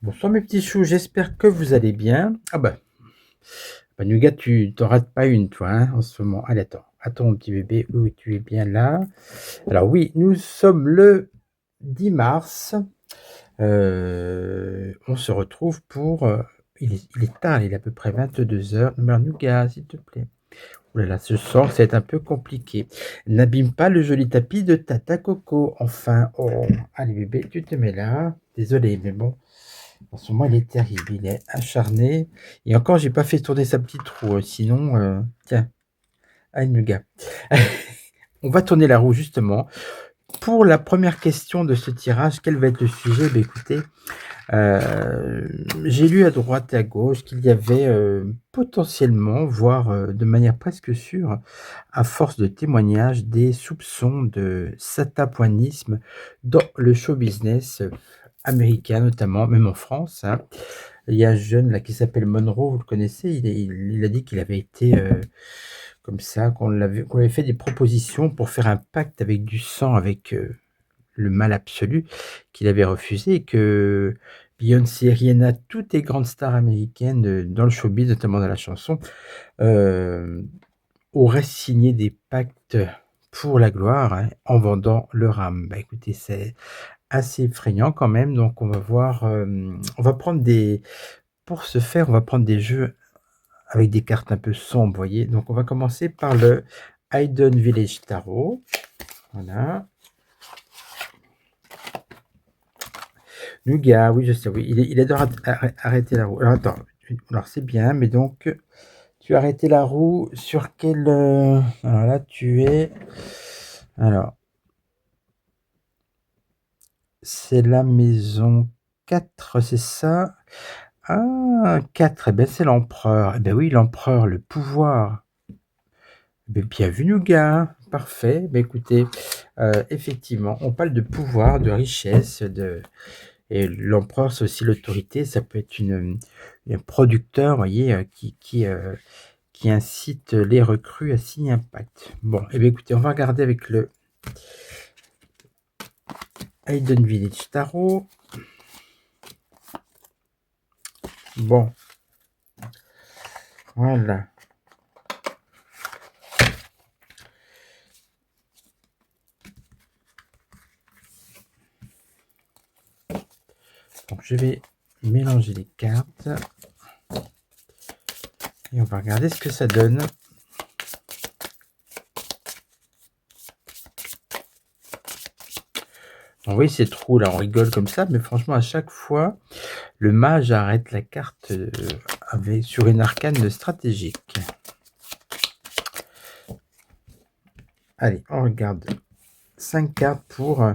Bonsoir mes petits choux, j'espère que vous allez bien. Ah bah Nougat, tu t'en rates pas une, toi, hein, en ce moment. Allez, attends, mon petit bébé, oui, tu es bien là. Alors oui, nous sommes le 10 mars. On se retrouve pour... il est tard, il est à peu près 22 heures. Mais alors, Nougat, s'il te plaît. Oh là là, ce soir, ça va être un peu compliqué. N'abîme pas le joli tapis de Tata Coco. Enfin, oh, allez bébé, tu te mets là. Désolé, mais bon. En ce moment, il est terrible, il est acharné. Et encore, j'ai pas fait tourner sa petite roue. Sinon, tiens, allez, Nougat. On va tourner la roue justement. Pour la première question de ce tirage, quel va être le sujet? Ben, écoutez, j'ai lu à droite et à gauche qu'il y avait potentiellement, voire de manière presque sûre, à force de témoignages, des soupçons de satapoinisme dans le show business américain, notamment, même en France, hein. Il y a un jeune là qui s'appelle Monroe, vous le connaissez, il a dit qu'il avait été comme ça, qu'on avait fait des propositions pour faire un pacte avec du sang, avec le mal absolu, qu'il avait refusé, et que Beyoncé, Rihanna, toutes les grandes stars américaines dans le showbiz, notamment dans la chanson, euh, auraient signé des pactes pour la gloire, hein, en vendant leur âme. Bah écoutez, c'est assez effrayant quand même, donc on va voir, on va prendre des... Pour ce faire, on va prendre des jeux avec des cartes un peu sombres, vous voyez. Donc on va commencer par le Hidden Village Tarot. Voilà. Nougat, oui, je sais, oui. Il adore arrêter la roue. Alors attends, alors c'est bien, mais donc tu as arrêté la roue sur quel... Alors là, tu es... Alors, c'est la maison 4, c'est ça? Ah, 4, eh ben c'est l'empereur. Eh ben oui, l'empereur, le pouvoir. Ben, bien vu, Nougat. Parfait. Ben, écoutez, effectivement, on parle de pouvoir, de richesse, de... Et l'empereur, c'est aussi l'autorité. Ça peut être un producteur, vous voyez, qui incite les recrues à signer un pacte. Bon, et bien écoutez, on va regarder avec le Hidden Village Tarot. Bon, voilà. Donc je vais mélanger les cartes. Et on va regarder ce que ça donne. Bon, oui, c'est trop, là, on rigole comme ça, mais franchement, à chaque fois, le mage arrête la carte sur une arcane stratégique. Allez, on regarde 5 cartes pour...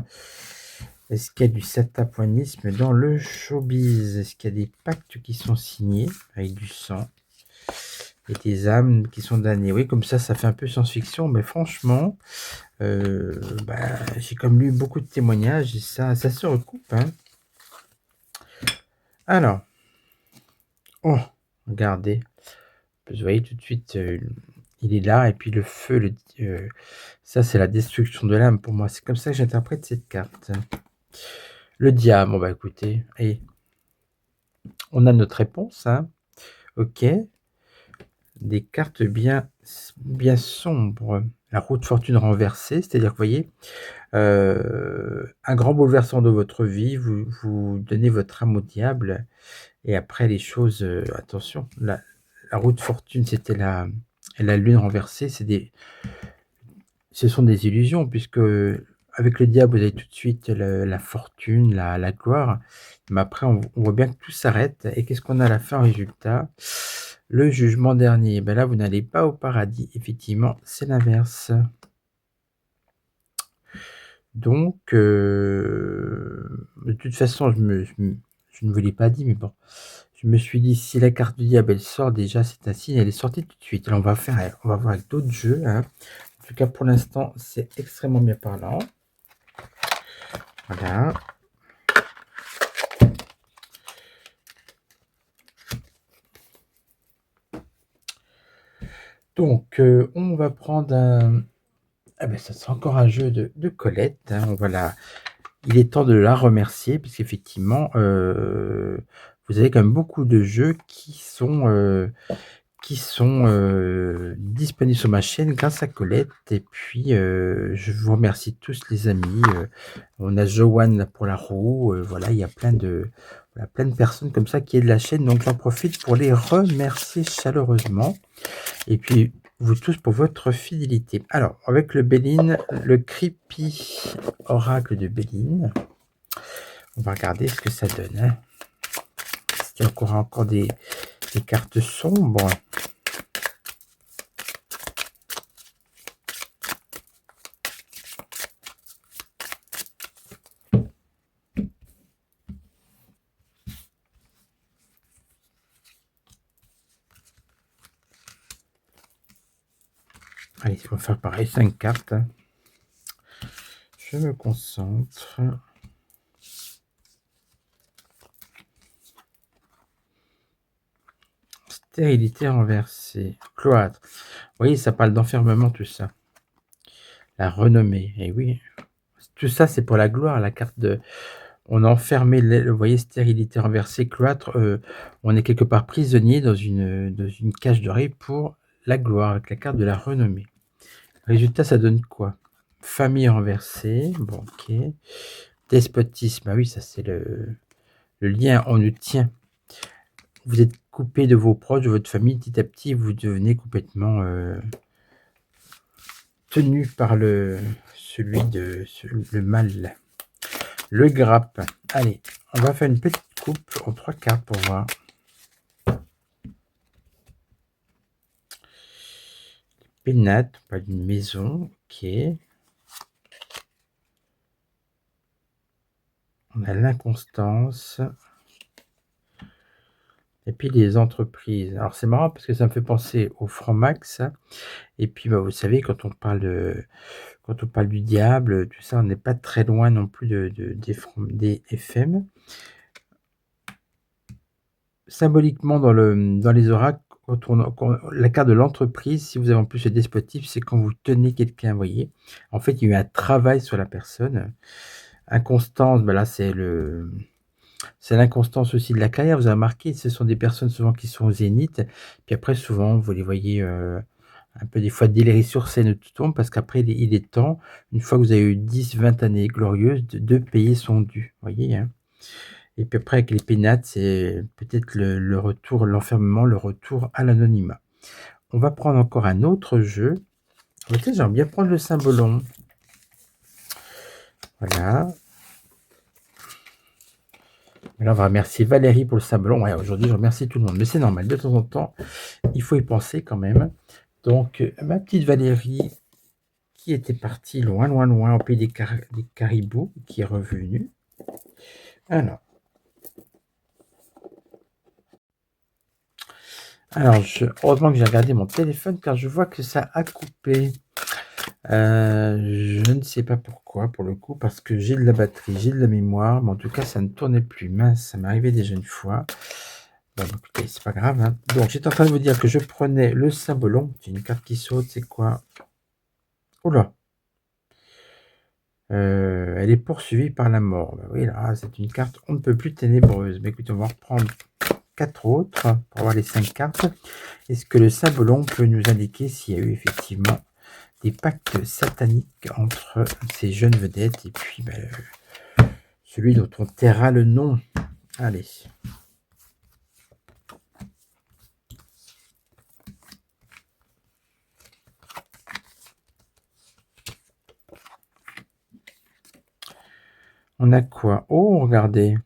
Est-ce qu'il y a du satapoinisme dans le showbiz? Est-ce qu'il y a des pactes qui sont signés avec du sang et des âmes qui sont damnées? Oui, comme ça fait un peu science-fiction, mais franchement, j'ai comme lu beaucoup de témoignages et ça se recoupe, hein. Alors, oh, regardez, vous voyez tout de suite, il est là, et puis le feu, ça c'est la destruction de l'âme pour moi. C'est comme ça que j'interprète cette carte. Le diable, bon bah écoutez, et on a notre réponse, hein. Ok, des cartes bien sombres. La roue de fortune renversée, c'est-à-dire que vous voyez, un grand bouleversement de votre vie, vous donnez votre âme au diable, et après les choses, attention, la roue de fortune, c'était la lune renversée, ce sont des illusions, puisque avec le diable, vous avez tout de suite la fortune, la gloire, mais après, on voit bien que tout s'arrête, et qu'est-ce qu'on a à la fin, résultat? Le jugement dernier. Ben là, vous n'allez pas au paradis, effectivement, c'est l'inverse. Donc de toute façon, je ne vous l'ai pas dit, mais bon, je me suis dit: «Si la carte du diable, elle sort déjà, c'est un signe, elle est sortie tout de suite». Alors on va voir avec d'autres jeux, hein. En tout cas, pour l'instant, c'est extrêmement bien parlant. Voilà. Donc on va prendre un ah ben ça sera encore un jeu de Colette, hein. Il est temps de la remercier puisqu'effectivement, vous avez quand même beaucoup de jeux qui sont disponibles sur ma chaîne grâce à Colette et puis, je vous remercie tous les amis, on a Joanne là pour la roue, voilà, il y a plein de personnes comme ça qui aident la chaîne, donc j'en profite pour les remercier chaleureusement et puis vous tous pour votre fidélité. Alors avec le Béline, le Creepy Oracle de Béline, on va regarder ce que ça donne, hein. Est-ce qu'il y a encore des cartes sombres? Allez, on va faire pareil, 5 cartes. Je me concentre. Stérilité renversée. Cloître. Vous voyez, ça parle d'enfermement, tout ça. La renommée. Et oui. Tout ça, c'est pour la gloire. La carte de... On a enfermé, vous voyez, stérilité renversée, cloître. On est quelque part prisonnier dans une cage dorée pour la gloire, avec la carte de la renommée. Résultat, ça donne quoi? Famille renversée. Bon, ok. Despotisme. Ah oui, ça, c'est le lien. On nous tient. Vous êtes coupé de vos proches, de votre famille, petit à petit, vous devenez complètement tenu par le mal. Le grappe. Allez, on va faire une petite coupe en 3 cartes pour voir. Pénate, pas d'une maison, ok. On a l'inconstance. Et puis les entreprises. Alors c'est marrant parce que ça me fait penser au franc max. Et puis bah, vous savez, quand on parle du diable, tout ça, on n'est pas très loin non plus des FM. Symboliquement dans les oracles, quand la carte de l'entreprise, si vous avez en plus le despotisme, c'est quand vous tenez quelqu'un, vous voyez? En fait, il y a eu un travail sur la personne. Inconstance, bah, là, c'est l'inconstance aussi de la carrière. Vous avez remarqué, ce sont des personnes souvent qui sont au zénith, puis après souvent vous les voyez, un peu des fois délirer sur scène ou tout tombe parce qu'après il est temps, une fois que vous avez eu 10-20 années glorieuses, de payer son dû, vous voyez, hein? Et puis après avec les pénates, c'est peut-être le retour, l'enfermement, le retour à l'anonymat. On va prendre encore un autre jeu. Oh tiens, j'aimerais bien prendre le cymbolon. Voilà. Là, on va remercier Valérie pour le cymbolon. Ouais, aujourd'hui, je remercie tout le monde, mais c'est normal. De temps en temps, il faut y penser quand même. Donc, ma petite Valérie, qui était partie loin, loin, loin, au pays des caribous, qui est revenue. Alors, heureusement que j'ai regardé mon téléphone, car je vois que ça a coupé. Je ne sais pas pourquoi, pour le coup, parce que j'ai de la batterie, j'ai de la mémoire, mais en tout cas, ça ne tournait plus. Mince, ça m'est arrivé déjà une fois. Bon, bah, écoutez, c'est pas grave, hein. Donc, j'étais en train de vous dire que je prenais le cymbolon. C'est une carte qui saute, c'est quoi? Oula! Elle est poursuivie par la mort. Bah oui, là, c'est une carte on ne peut plus ténébreuse. Mais écoutez, on va reprendre 4 autres pour avoir les 5 cartes. Est-ce que le symbolon peut nous indiquer s'il y a eu effectivement des pactes sataniques entre ces jeunes vedettes et puis celui dont on taira le nom? Allez. On a quoi? Oh, regardez.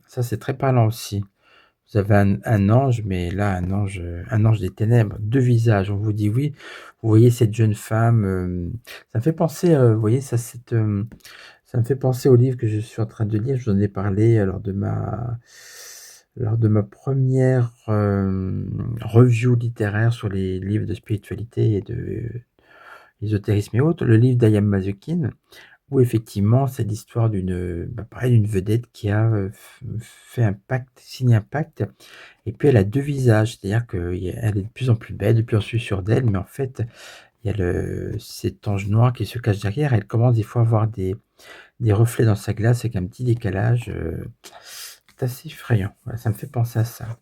Ça, c'est très parlant aussi. Vous avez un ange, mais là, un ange des ténèbres, 2 visages. On vous dit oui, vous voyez cette jeune femme, ça me fait penser, vous voyez ça ça me fait penser au livre que je suis en train de lire. Je vous en ai parlé, lors de ma première review littéraire sur les livres de spiritualité et de ésotérisme et autres, le livre d'Ayam Mazukine, où effectivement c'est l'histoire pareil, d'une vedette qui a, f fait un pacte, signé un pacte, et puis elle a 2 visages. C'est-à-dire qu'elle est de plus en plus belle, de plus en plus sûre d'elle, mais en fait, il y a cet ange noir qui se cache derrière. Elle commence des fois à voir des reflets dans sa glace avec un petit décalage, c'est assez effrayant. Voilà, ça me fait penser à ça.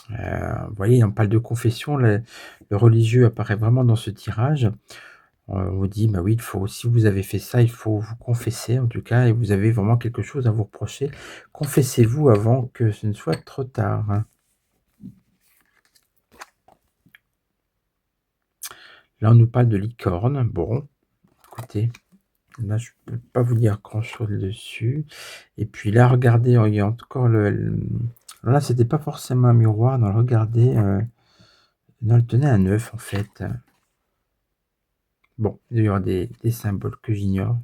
Vous voyez, on parle de confession, le religieux apparaît vraiment dans ce tirage. On vous dit: «Bah oui, il faut si vous avez fait ça, il faut vous confesser en tout cas et vous avez vraiment quelque chose à vous reprocher. Confessez-vous avant que ce ne soit trop tard», hein. Là, on nous parle de licorne. Bon, écoutez, là, je peux pas vous dire grand-chose dessus et puis là, regardez, il y a encore là, c'était pas forcément un miroir. Non, regardez, non, elle tenait un œuf en fait. Bon, il doit y avoir des symboles que j'ignore.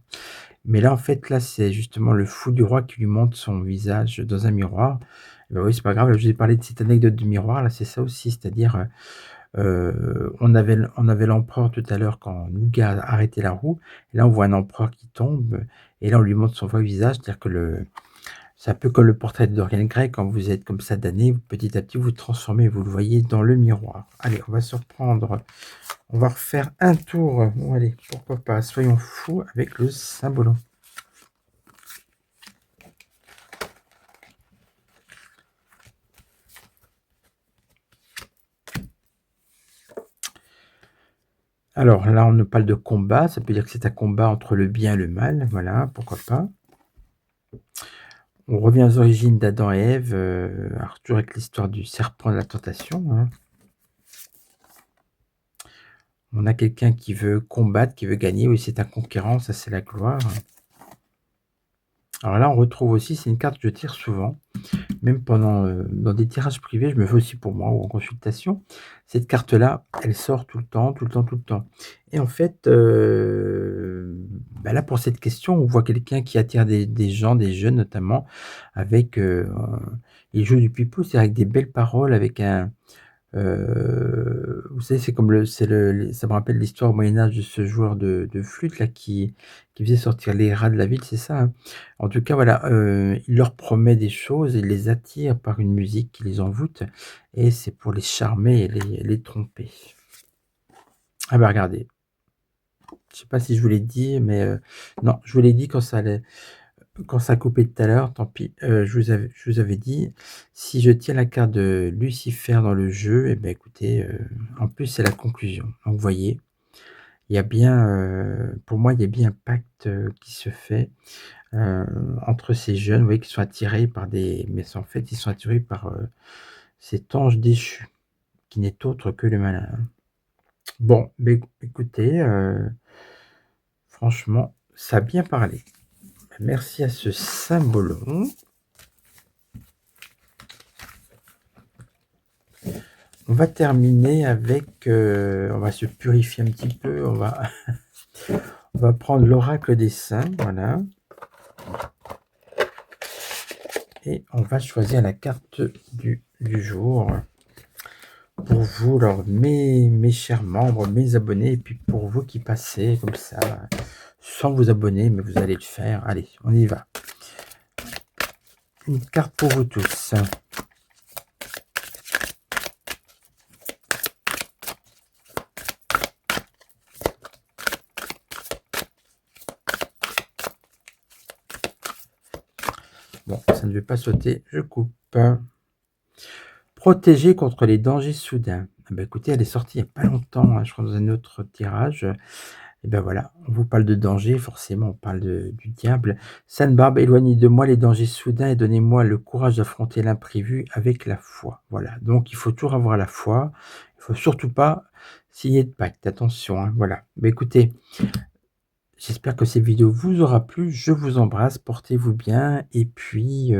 Mais là, en fait, là, c'est justement le fou du roi qui lui montre son visage dans un miroir. Bah, oui, c'est pas grave, là, je vous ai parlé de cette anecdote du miroir, là, c'est ça aussi, c'est-à-dire, on avait l'empereur tout à l'heure quand Nougat a arrêté la roue et là, on voit un empereur qui tombe et là, on lui montre son vrai visage, c'est-à-dire que c'est un peu comme le portrait de Dorian Gray, quand vous êtes comme ça damné, petit à petit, vous vous transformez, vous le voyez dans le miroir. Allez, on va se reprendre, on va refaire un tour, bon allez, pourquoi pas, soyons fous avec le Saint-Bolo. Alors là, on nous parle de combat, ça peut dire que c'est un combat entre le bien et le mal, voilà, pourquoi pas. On revient aux origines d'Adam et Ève, alors toujours avec l'histoire du serpent et de la tentation, hein. On a quelqu'un qui veut combattre, qui veut gagner, oui, c'est un conquérant, ça c'est la gloire. Alors là, on retrouve aussi, c'est une carte que je tire souvent, même dans des tirages privés, je me fais aussi pour moi ou en consultation. Cette carte-là, elle sort tout le temps, tout le temps, tout le temps. Et en fait, là, pour cette question, on voit quelqu'un qui attire des gens, des jeunes notamment, avec, il joue du pipeau, c'est avec des belles paroles, avec vous savez, c'est comme ça me rappelle l'histoire au Moyen Âge de ce joueur de flûte là qui faisait sortir les rats de la ville, c'est ça, hein? En tout cas, voilà, il leur promet des choses, il les attire par une musique qui les envoûte et c'est pour les charmer et les tromper. Ah bah, regardez, je sais pas si je vous l'ai dit, mais non, je vous l'ai dit quand ça a coupé tout à l'heure, tant pis, je vous avais dit, si je tiens la carte de Lucifer dans le jeu et ben écoutez, en plus c'est la conclusion. Donc vous voyez, il y a bien, pour moi, il y a bien un pacte, qui se fait, heu, entre ces jeunes, vous voyez, qui sont attirés par mais en fait, ils sont attirés par, cet ange déchu, qui n'est autre que le malin, hein. Bon, beh, écoutez, franchement, ça a bien parlé. Merci à ce Symbolon. On va terminer avec, on va se purifier un petit peu, on va prendre l'oracle des saints, voilà, et on va choisir la carte du jour pour vous, alors mes chers membres, mes abonnés, et puis pour vous qui passez comme ça, sans vous abonner, mais vous allez le faire. Allez, on y va. Une carte pour vous tous. Bon, ça ne veut pas sauter, je coupe. Protéger contre les dangers soudains. Ah bah, écoutez, elle est sortie il n'y a pas longtemps, hein, je crois dans un autre tirage. Et ben voilà, on vous parle de danger, forcément on parle du diable. Sainte Barbe, éloignez de moi les dangers soudains et donnez-moi le courage d'affronter l'imprévu avec la foi. Voilà, donc il faut toujours avoir la foi, il faut surtout pas signer de pacte, attention, hein, voilà. Mais écoutez, j'espère que cette vidéo vous aura plu, je vous embrasse, portez-vous bien et puis,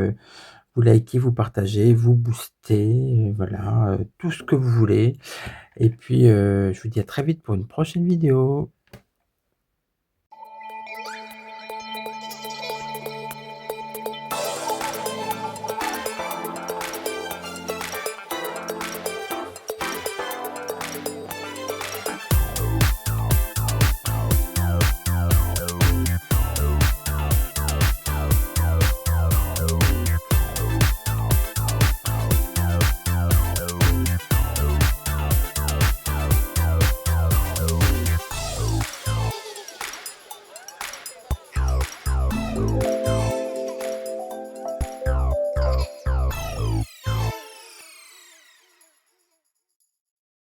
vous likez, vous partagez, vous boostez, voilà, tout ce que vous voulez et puis, je vous dis à très vite pour une prochaine vidéo.